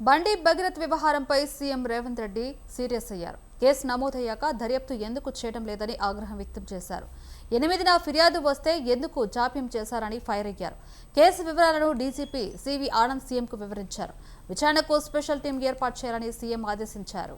బండి భగీరథ్ వ్యవహారంపై CM Revanth Reddy serious అయ్యారు. కేసు నమోదయ్యాక దర్యాప్తు ఎందుకు చేయడం లేదని ఆగ్రహం వ్యక్తం చేశారు. 8న ఫిర్యాదు వస్తే ఎందుకు జాప్యం చేశారని ఫైర్ అయ్యారు. కేసు వివరాలను డీజీపీ సివి ఆనంద్ సీఎంకు వివరించారు. విచారణకు స్పెషల్ టీం ఏర్పాటు చేయాలని సీఎం ఆదేశించారు.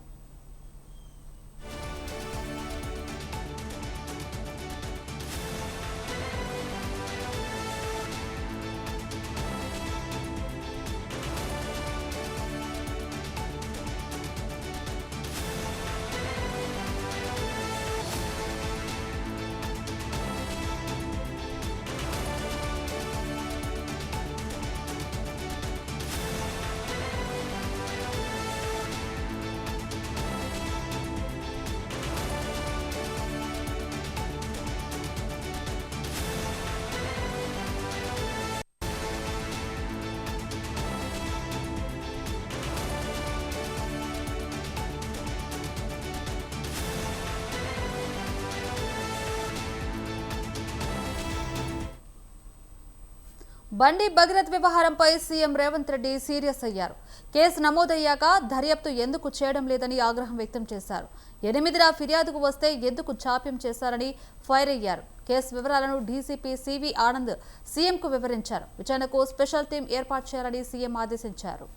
బండి భగీరథ్ వ్యవహారంపై సీఎం రేవంత్ రెడ్డి సీరియస్ అయ్యారు. కేసు నమోదయ్యాక దర్యాప్తు ఎందుకు చేయడం లేదని ఆగ్రహం వ్యక్తం చేశారు. 8న ఫిర్యాదుకు వస్తే ఎందుకు జాప్యం చేశారని ఫైర్ అయ్యారు. కేసు వివరాలను డీసీపీ సివి ఆనంద్ సీఎంకు వివరించారు. విచారణకు స్పెషల్ టీం ఏర్పాటు చేయాలని సీఎం ఆదేశించారు.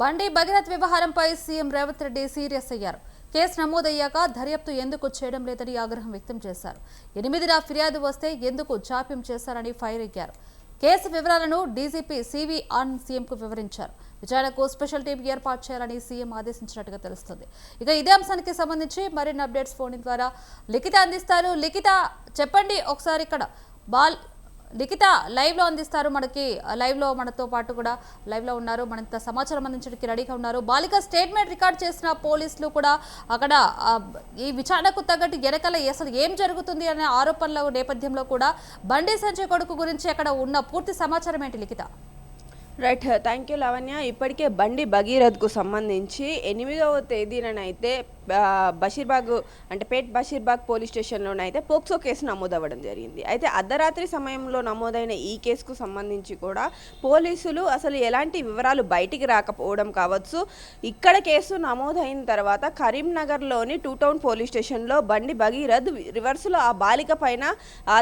బండి భగీరథ్ వ్యవహారంపై సీఎం రేవంత్ రెడ్డి సీరియస్ అయ్యారు. కేసు నమోదయ్యాక దర్యాప్తు ఎందుకు చేయడం లేదని ఆగ్రహం వ్యక్తం చేశారు. 8న ఫిర్యాదు వస్తే ఎందుకు జాప్యం చేశారని ఫైర్ అయ్యారు. కేసు వివరాలను డీజీపీ సివి ఆనంద్ సీఎంకు వివరించారు. విచారణకు స్పెషల్ టీం ఏర్పాటు చేయాలని సీఎం ఆదేశించినట్టుగా తెలుస్తుంది. ఇక ఇదే అంశానికి సంబంధించి మరిన్ని అప్డేట్స్ ఫోన్ ద్వారా లిఖిత అందిస్తారు. లిఖిత చెప్పండి ఒకసారి ఇక్కడ లిఖిత లైవ్ లో అందిస్తారు. లైవ్ లో మనతో పాటు కూడా లైవ్ లో ఉన్నారు. మనంత సమాచారం అందించడానికి రెడీగా ఉన్నారు. బాలిక స్టేట్మెంట్ రికార్డ్ చేసిన పోలీసులు కూడా అక్కడ ఈ విచారణకు తగ్గట్టు వెనకాల అసలు ఏం జరుగుతుంది అనే ఆరోపణల నేపథ్యంలో కూడా బండి సంజయ్ కొడుకు గురించి అక్కడ ఉన్న పూర్తి సమాచారం ఏంటి Likhitha? Right, thank you Lavanya. ఇప్పటికే బండి భగీరథ్కు సంబంధించి 8వ తేదీనైతే బషీర్బాగ్ అంటే పేట్ బషీర్బాగ్ పోలీస్ స్టేషన్లోనైతే పోక్సో కేసు నమోదవ్వడం జరిగింది. అయితే అర్ధరాత్రి సమయంలో నమోదైన ఈ కేసుకు సంబంధించి కూడా పోలీసులు అసలు ఎలాంటి వివరాలు బయటికి రాకపోవడం కావచ్చు. ఇక్కడ కేసు నమోదైన తర్వాత కరీంనగర్లోని 2 టౌన్ పోలీస్ స్టేషన్లో బండి భగీరథ్ రివర్సులో ఆ బాలిక పైన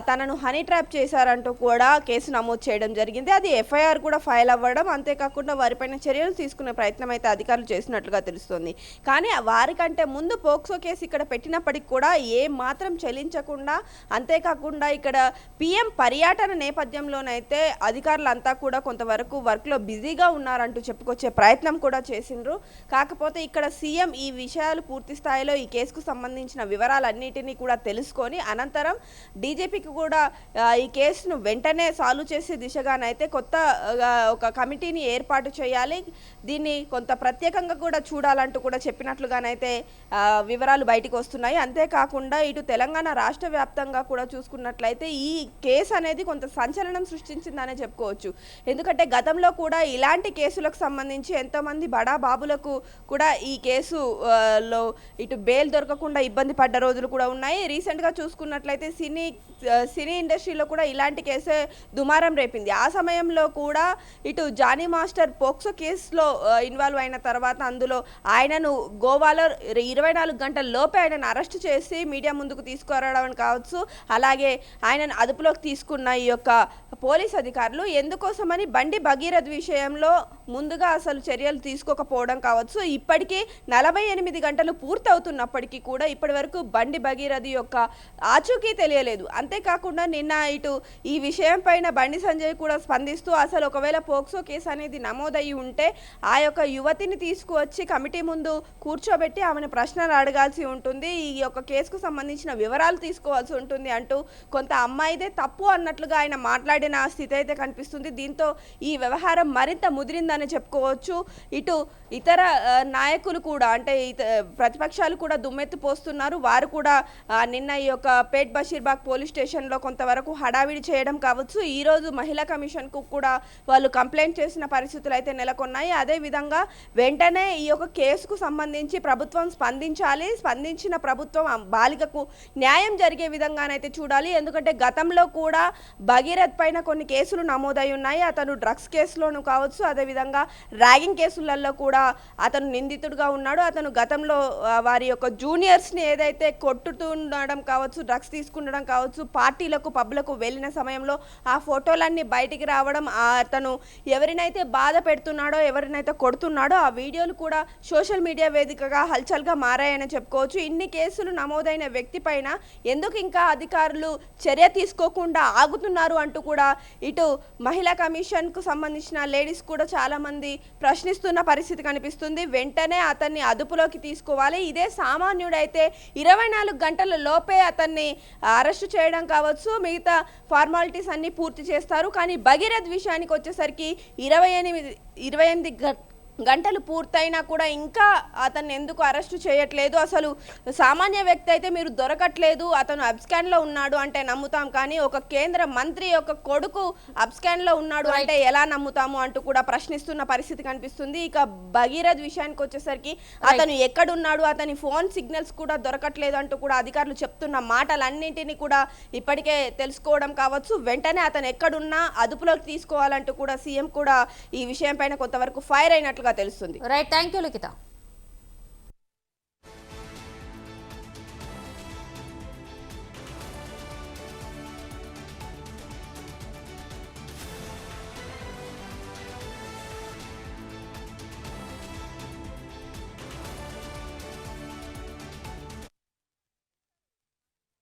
తనను హనీ ట్రాప్ చేశారంటూ కూడా కేసు నమోదు చేయడం జరిగింది. అది ఎఫ్ఐఆర్ కూడా ఫైల్ అవ్వడం, అంతేకాకుండా వారిపైన చర్యలు తీసుకునే ప్రయత్నం అయితే అధికారులు చేసినట్లుగా తెలుస్తుంది. కానీ వారికంటే ముందు పోక్సో కేసు ఇక్కడ పెట్టినప్పటికి కూడా ఏ మాత్రం చెల్లించకుండా, అంతేకాకుండా ఇక్కడ పిఎం పర్యటన నేపథ్యంలోనైతే అధికారులంతా కూడా కొంతవరకు వర్క్లో బిజీగా ఉన్నారంటూ చెప్పుకొచ్చే ప్రయత్నం కూడా చేసిండ్రు. కాకపోతే ఇక్కడ సీఎం ఈ విషయాలు పూర్తి స్థాయిలో ఈ కేసుకు సంబంధించిన వివరాలన్నిటినీ కూడా తెలుసుకొని అనంతరం డీజీపీకి కూడా ఈ కేసును వెంటనే సాల్వ్ చేసే దిశగానైతే కొత్త ఒక కమిటీని ఏర్పాటు చేయాలి, దీన్ని కొంత ప్రత్యేకంగా కూడా చూడాలంటూ కూడా చెప్పినట్లుగానైతే వివరాలు బయటికి వస్తున్నాయి. అంతేకాకుండా ఇటు తెలంగాణ రాష్ట్ర వ్యాప్తంగా కూడా చూసుకున్నట్లయితే ఈ కేసు అనేది కొంత సంచలనం సృష్టించిందనే చెప్పుకోవచ్చు. ఎందుకంటే గతంలో కూడా ఇలాంటి కేసులకు సంబంధించి ఎంతోమంది బడా బాబులకు కూడా ఈ కేసులో ఇటు బెయిల్ దొరకకుండా ఇబ్బంది పడ్డ రోజులు కూడా ఉన్నాయి. రీసెంట్గా చూసుకున్నట్లయితే సినీ ఇండస్ట్రీలో కూడా ఇలాంటి కేసే దుమారం రేపింది. ఆ సమయంలో కూడా ఇటు జానీ మాస్టర్ పోక్సో కేసులో ఇన్వాల్వ్ అయిన తర్వాత అందులో ఆయనను గోవాలో 24 గంటల లోపే ఆయనను అరెస్ట్ చేసి మీడియా ముందుకు తీసుకురావడం కావచ్చు, అలాగే ఆయనను అదుపులోకి తీసుకున్న ఈ యొక్క పోలీస్ అధికారులు ఎందుకోసమని బండి భగీరథ్ విషయంలో ముందుగా అసలు చర్యలు తీసుకోకపోవడం కావచ్చు. ఇప్పటికీ 48 గంటలు పూర్తవుతున్నప్పటికీ కూడా ఇప్పటి వరకు బండి భగీరథి యొక్క ఆచూకీ తెలియలేదు. అంతేకాకుండా నిన్న ఇటు ఈ విషయం పైన బండి సంజయ్ కూడా స్పందిస్తూ అసలు ఒకవేళ పోక్సో కేసు అనేది నమోదయ్యి ఉంటే ఆ యొక్క యువతిని తీసుకువచ్చి కమిటీ ముందు కూర్చోబెట్టి ఆమెను ప్రశ్నలు అడగాల్సి ఉంటుంది, ఈ యొక్క కేసుకు సంబంధించిన వివరాలు తీసుకోవాల్సి ఉంటుంది అంటూ కొంత అమ్మాయిదే తప్పు అన్నట్లుగా ఆయన మాట్లాడిన స్థితి అయితే కనిపిస్తుంది. దీంతో ఈ వ్యవహారం మరింత ముదిరిందని చెప్పుకోవచ్చు. ఇటు ఇతర నాయకులు కూడా అంటే ప్రతిపక్షాలు కూడా దుమ్మెత్తి పోస్తున్నారు. వారు కూడా నిన్న ఈ యొక్క పేట్ బషీర్బాగ్ పోలీస్ స్టేషన్లో కొంతవరకు హడావిడి చేయడం కావచ్చు, ఈరోజు మహిళా కమిషన్కు కూడా వాళ్ళు కంప్లైంట్ చేసిన పరిస్థితులు అయితే నెలకొన్నాయి. అదేవిధంగా వెంటనే ఈ యొక్క కేసుకు సంబంధించి ప్రభుత్వం స్పందించాలి, స్పందించిన ప్రభుత్వం బాలికకు న్యాయం జరిగే విధంగానైతే చూడాలి. ఎందుకంటే గతంలో కూడా భగీరథ్ పైన కొన్ని కేసులు నమోదై ఉన్నాయి. అతను డ్రగ్స్ కేసులోను కావచ్చు, అదేవిధంగా ర్యాగింగ్ కేసులలో కూడా అతను నిందితుడిగా ఉన్నాడు. అతను గతంలో వారి యొక్క జూనియర్స్ని ఏదైతే కొట్టుతుండడం కావచ్చు, డ్రగ్స్ తీసుకుండడం కావచ్చు, పార్టీలకు పబ్లకు వెళ్ళిన సమయంలో ఆ ఫోటోలన్నీ బయటికి రావడం, అతను ఎవరినైతే బాధ పెడుతున్నాడో ఎవరినైతే కొడుతున్నాడో ఆ వీడియోలు కూడా సోషల్ మీడియా వేదికగా హల్చల్గా మారాయని చెప్పుకోవచ్చు. ఇన్ని కేసులు నమోదైన వ్యక్తి పైన ఎందుకు ఇంకా అధికారులు చర్య తీసుకోకుండా ఆగుతున్నారు అంటూ కూడా ఇటు మహిళా కమిషన్కు సంబంధించిన లేడీస్ కూడా చాలామంది ప్రశ్నిస్తున్న పరిస్థితి కనిపిస్తుంది. వెంటనే అతన్ని అదుపులోకి తీసుకోవాలి. ఇదే సామాన్యుడైతే 24 గంటల లోపే అతన్ని అరెస్టు చేయడం కావచ్చు, మిగతా ఫార్మాలిటీస్ అన్నీ పూర్తి చేస్తారు. కానీ భగీరథ్ విషయానికి వచ్చేసరికి 28 గంటలు పూర్తయినా కూడా ఇంకా అతన్ని ఎందుకు అరెస్టు చేయట్లేదు? అసలు సామాన్య వ్యక్తి అయితే మీరు దొరకట్లేదు, అతను అబ్స్కాన్లో ఉన్నాడు అంటే నమ్ముతాం, కానీ ఒక కేంద్ర మంత్రి యొక్క కొడుకు అబ్స్కాన్లో ఉన్నాడు అంటే ఎలా నమ్ముతాము అంటూ కూడా ప్రశ్నిస్తున్న పరిస్థితి కనిపిస్తుంది. ఇక భగీరథ్ విషయానికి వచ్చేసరికి అతను ఎక్కడున్నాడు, అతని ఫోన్ సిగ్నల్స్ కూడా దొరకట్లేదు అంటూ కూడా అధికారులు చెప్తున్న మాటలన్నింటినీ కూడా ఇప్పటికే తెలుసుకోవడం కావచ్చు. వెంటనే అతను ఎక్కడున్నా అదుపులోకి తీసుకోవాలంటూ కూడా సీఎం కూడా ఈ విషయం పైన కొంతవరకు ఫైర్ అయినట్లు తెలుస్తుంది. Right, thank you Likhita.